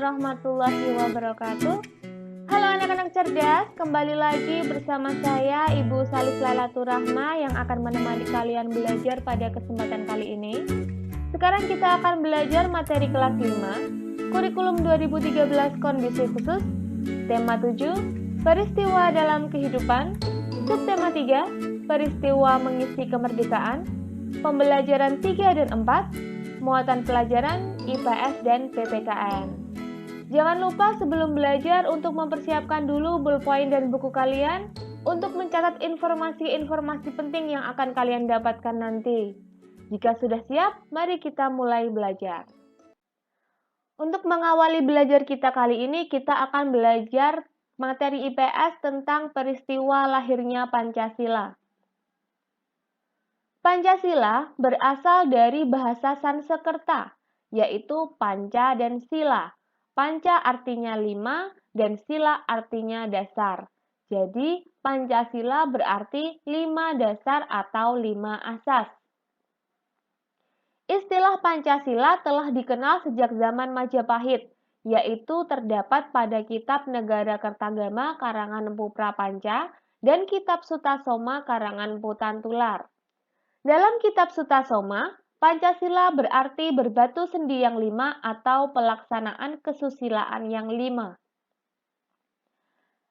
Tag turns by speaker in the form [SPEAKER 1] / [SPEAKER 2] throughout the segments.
[SPEAKER 1] warahmatullahi wabarakatuh. Halo anak-anak cerdas, kembali lagi bersama saya Ibu Salis Lailatul Rahma yang akan menemani kalian belajar pada kesempatan kali ini. Sekarang kita akan belajar materi kelas 5, kurikulum 2013 kondisi khusus, tema 7, peristiwa dalam kehidupan, subtema 3, peristiwa mengisi kemerdekaan, pembelajaran 3 dan 4, muatan pelajaran IPS dan PPKN. Jangan lupa sebelum belajar untuk mempersiapkan dulu bolpoin dan buku kalian untuk mencatat informasi-informasi penting yang akan kalian dapatkan nanti. Jika sudah siap, mari kita mulai belajar. Untuk mengawali belajar kita kali ini, kita akan belajar materi IPS tentang peristiwa lahirnya Pancasila. Pancasila berasal dari bahasa Sanskerta, yaitu panca dan sila. Panca artinya 5 dan sila artinya dasar. Jadi, Pancasila berarti 5 dasar atau 5 asas. Istilah Pancasila telah dikenal sejak zaman Majapahit, yaitu terdapat pada Kitab Negara Kertagama karangan Empu Prapanca dan Kitab Sutasoma karangan Empu Tantular. Dalam Kitab Sutasoma, Pancasila berarti berbatu sendi yang 5 atau pelaksanaan kesusilaan yang 5.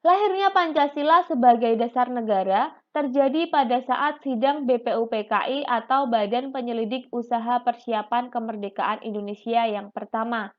[SPEAKER 1] Lahirnya Pancasila sebagai dasar negara terjadi pada saat sidang BPUPKI atau Badan Penyelidik Usaha Persiapan Kemerdekaan Indonesia yang pertama.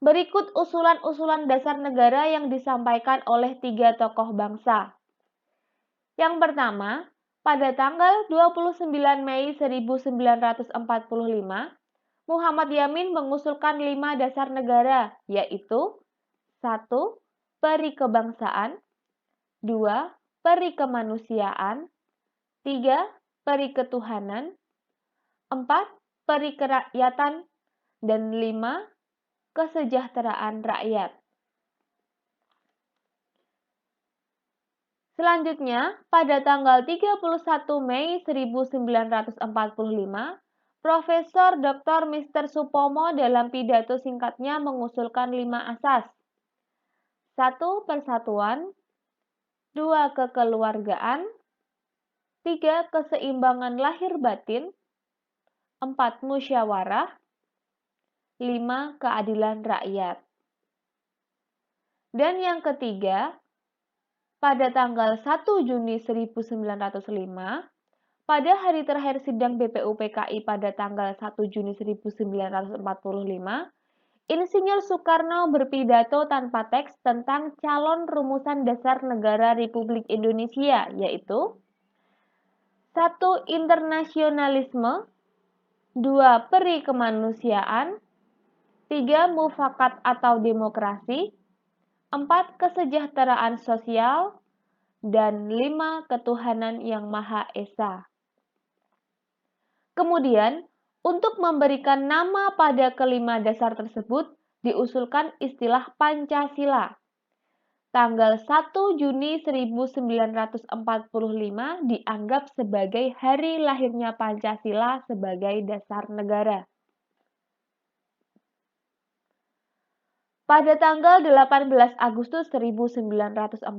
[SPEAKER 1] Berikut usulan-usulan dasar negara yang disampaikan oleh 3 tokoh bangsa. Yang pertama, pada tanggal 29 Mei 1945, Muhammad Yamin mengusulkan 5 dasar negara, yaitu 1. Peri kebangsaan, 2. Peri kemanusiaan, 3. Peri ketuhanan, 4. Peri kerakyatan, dan 5. Kesejahteraan rakyat. Selanjutnya, pada tanggal 31 Mei 1945, Profesor Dr. Mr. Supomo dalam pidato singkatnya mengusulkan 5 asas. 1. Persatuan, 2. Kekeluargaan, 3. Keseimbangan lahir batin, 4. Musyawarah, 5. Keadilan rakyat. Dan yang ketiga, pada tanggal 1 Juni 1905, pada hari terakhir sidang BPUPKI pada tanggal 1 Juni 1945, Insinyur Soekarno berpidato tanpa teks tentang calon rumusan dasar negara Republik Indonesia, yaitu 1. Internasionalisme, 2. Peri kemanusiaan, 3. Mufakat atau demokrasi, 4. Kesejahteraan sosial, dan 5. Ketuhanan yang Maha Esa. Kemudian, untuk memberikan nama pada kelima dasar tersebut, diusulkan istilah Pancasila. Tanggal 1 Juni 1945 dianggap sebagai hari lahirnya Pancasila sebagai dasar negara. Pada tanggal 18 Agustus 1945,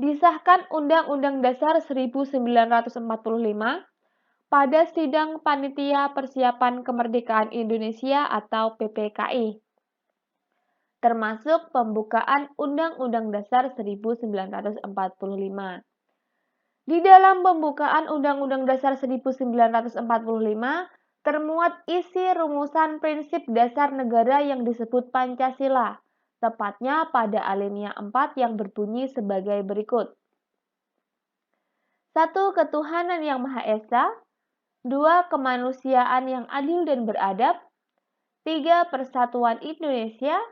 [SPEAKER 1] disahkan Undang-Undang Dasar 1945 pada sidang Panitia Persiapan Kemerdekaan Indonesia atau PPKI, termasuk pembukaan Undang-Undang Dasar 1945. Di dalam pembukaan Undang-Undang Dasar 1945, termuat isi rumusan prinsip dasar negara yang disebut Pancasila, tepatnya pada alinea 4 yang berbunyi sebagai berikut. 1. Ketuhanan yang Maha Esa, 2. Kemanusiaan yang adil dan beradab, 3. Persatuan Indonesia,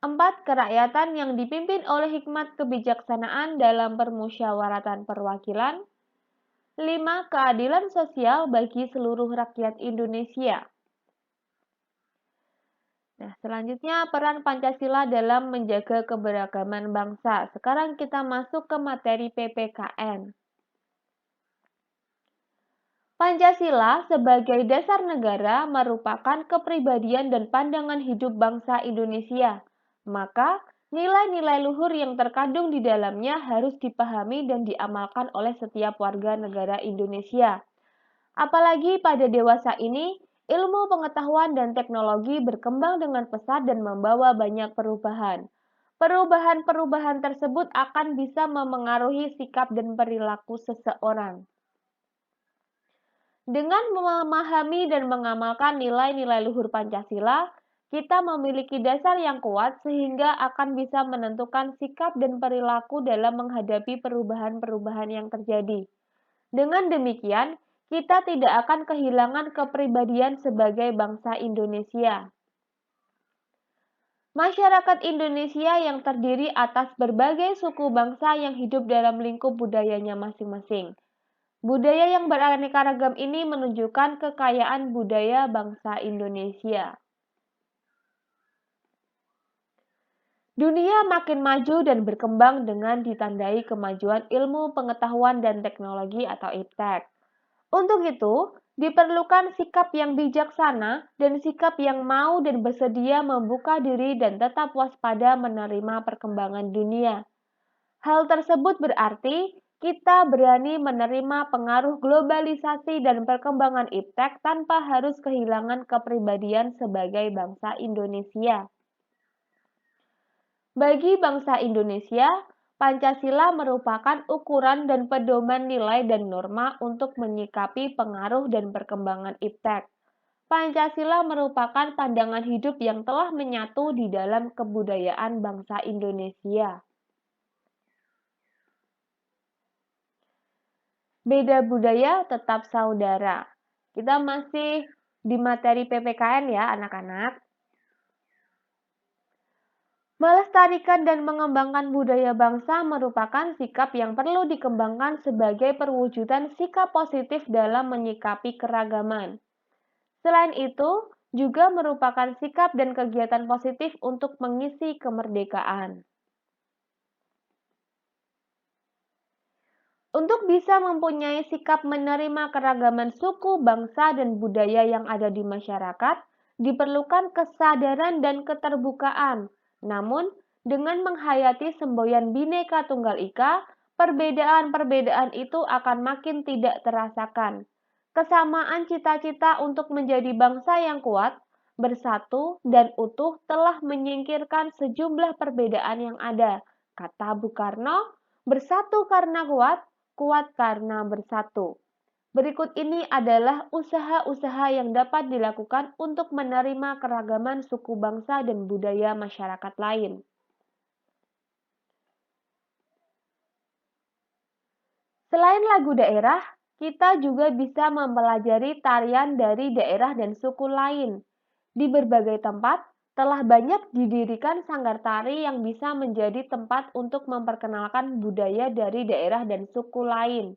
[SPEAKER 1] 4. Kerakyatan yang dipimpin oleh hikmat kebijaksanaan dalam permusyawaratan perwakilan, 5. Keadilan sosial bagi seluruh rakyat Indonesia. Nah, selanjutnya peran Pancasila dalam menjaga keberagaman bangsa. Sekarang kita masuk ke materi PPKN. Pancasila sebagai dasar negara merupakan kepribadian dan pandangan hidup bangsa Indonesia. Maka, nilai-nilai luhur yang terkandung di dalamnya harus dipahami dan diamalkan oleh setiap warga negara Indonesia. Apalagi pada dewasa ini, ilmu pengetahuan dan teknologi berkembang dengan pesat dan membawa banyak perubahan. Perubahan-perubahan tersebut akan bisa memengaruhi sikap dan perilaku seseorang. Dengan memahami dan mengamalkan nilai-nilai luhur Pancasila, kita memiliki dasar yang kuat sehingga akan bisa menentukan sikap dan perilaku dalam menghadapi perubahan-perubahan yang terjadi. Dengan demikian, kita tidak akan kehilangan kepribadian sebagai bangsa Indonesia. Masyarakat Indonesia yang terdiri atas berbagai suku bangsa yang hidup dalam lingkup budayanya masing-masing. Budaya yang beraneka ragam ini menunjukkan kekayaan budaya bangsa Indonesia. Dunia makin maju dan berkembang dengan ditandai kemajuan ilmu pengetahuan dan teknologi atau iptek. Untuk itu, diperlukan sikap yang bijaksana dan sikap yang mau dan bersedia membuka diri dan tetap waspada menerima perkembangan dunia. Hal tersebut berarti kita berani menerima pengaruh globalisasi dan perkembangan iptek tanpa harus kehilangan kepribadian sebagai bangsa Indonesia. Bagi bangsa Indonesia, Pancasila merupakan ukuran dan pedoman nilai dan norma untuk menyikapi pengaruh dan perkembangan iptek. Pancasila merupakan pandangan hidup yang telah menyatu di dalam kebudayaan bangsa Indonesia. Beda budaya tetap saudara. Kita masih di materi PPKN ya anak-anak. Melestarikan dan mengembangkan budaya bangsa merupakan sikap yang perlu dikembangkan sebagai perwujudan sikap positif dalam menyikapi keragaman. Selain itu, juga merupakan sikap dan kegiatan positif untuk mengisi kemerdekaan. Untuk bisa mempunyai sikap menerima keragaman suku, bangsa, dan budaya yang ada di masyarakat, diperlukan kesadaran dan keterbukaan. Namun, dengan menghayati semboyan Bhinneka Tunggal Ika, perbedaan-perbedaan itu akan makin tidak terasakan. Kesamaan cita-cita untuk menjadi bangsa yang kuat, bersatu, dan utuh telah menyingkirkan sejumlah perbedaan yang ada. Kata Bung Karno, bersatu karena kuat, kuat karena bersatu. Berikut ini adalah usaha-usaha yang dapat dilakukan untuk menerima keragaman suku bangsa dan budaya masyarakat lain. Selain lagu daerah, kita juga bisa mempelajari tarian dari daerah dan suku lain. Di berbagai tempat, telah banyak didirikan sanggar tari yang bisa menjadi tempat untuk memperkenalkan budaya dari daerah dan suku lain.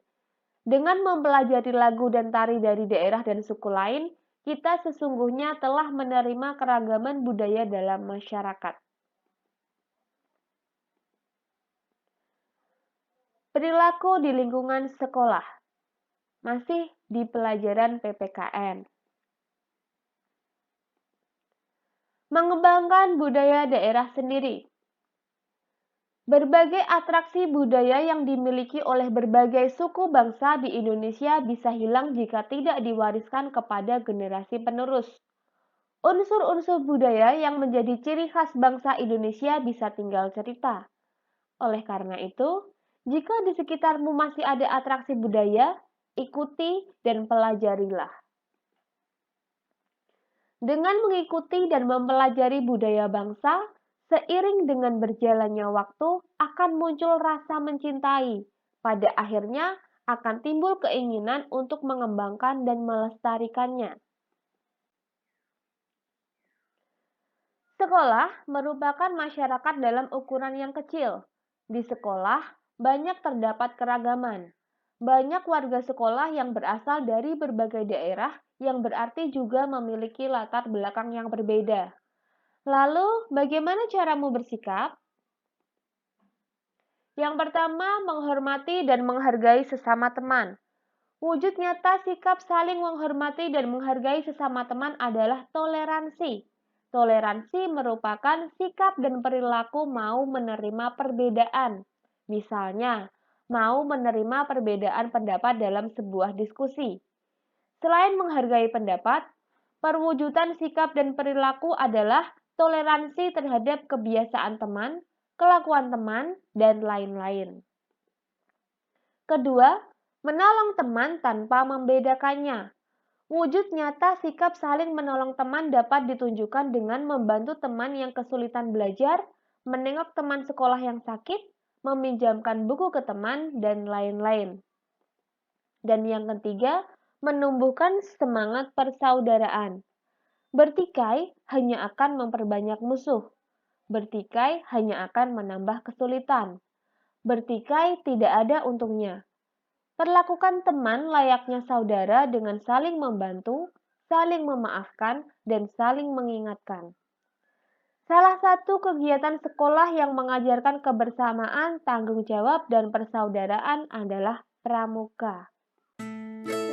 [SPEAKER 1] Dengan mempelajari lagu dan tari dari daerah dan suku lain, kita sesungguhnya telah menerima keragaman budaya dalam masyarakat. Perilaku di lingkungan sekolah. Masih di pelajaran PPKN. Mengembangkan budaya daerah sendiri. Berbagai atraksi budaya yang dimiliki oleh berbagai suku bangsa di Indonesia bisa hilang jika tidak diwariskan kepada generasi penerus. Unsur-unsur budaya yang menjadi ciri khas bangsa Indonesia bisa tinggal cerita. Oleh karena itu, jika di sekitarmu masih ada atraksi budaya, ikuti dan pelajarilah. Dengan mengikuti dan mempelajari budaya bangsa, seiring dengan berjalannya waktu akan muncul rasa mencintai. Pada akhirnya akan timbul keinginan untuk mengembangkan dan melestarikannya. Sekolah merupakan masyarakat dalam ukuran yang kecil. Di sekolah, banyak terdapat keragaman. Banyak warga sekolah yang berasal dari berbagai daerah yang berarti juga memiliki latar belakang yang berbeda. Lalu, bagaimana caramu bersikap? Yang pertama, menghormati dan menghargai sesama teman. Wujud nyata sikap saling menghormati dan menghargai sesama teman adalah toleransi. Toleransi merupakan sikap dan perilaku mau menerima perbedaan. Misalnya, mau menerima perbedaan pendapat dalam sebuah diskusi. Selain menghargai pendapat, perwujudan sikap dan perilaku adalah toleransi terhadap kebiasaan teman, kelakuan teman, dan lain-lain. Kedua, menolong teman tanpa membedakannya. Wujud nyata sikap saling menolong teman dapat ditunjukkan dengan membantu teman yang kesulitan belajar, menengok teman sekolah yang sakit, meminjamkan buku ke teman, dan lain-lain. Dan yang ketiga, menumbuhkan semangat persaudaraan. Bertikai hanya akan memperbanyak musuh. Bertikai hanya akan menambah kesulitan. Bertikai tidak ada untungnya. Perlakukan teman layaknya saudara dengan saling membantu, saling memaafkan, dan saling mengingatkan. Salah satu kegiatan sekolah yang mengajarkan kebersamaan, tanggung jawab, dan persaudaraan adalah pramuka.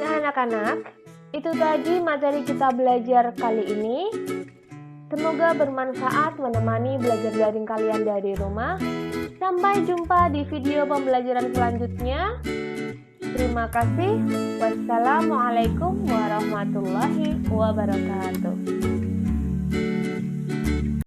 [SPEAKER 1] Nah anak-anak, itu tadi materi kita belajar kali ini. Semoga bermanfaat menemani belajar daring kalian dari rumah. Sampai jumpa di video pembelajaran selanjutnya. Terima kasih. Wassalamualaikum warahmatullahi wabarakatuh.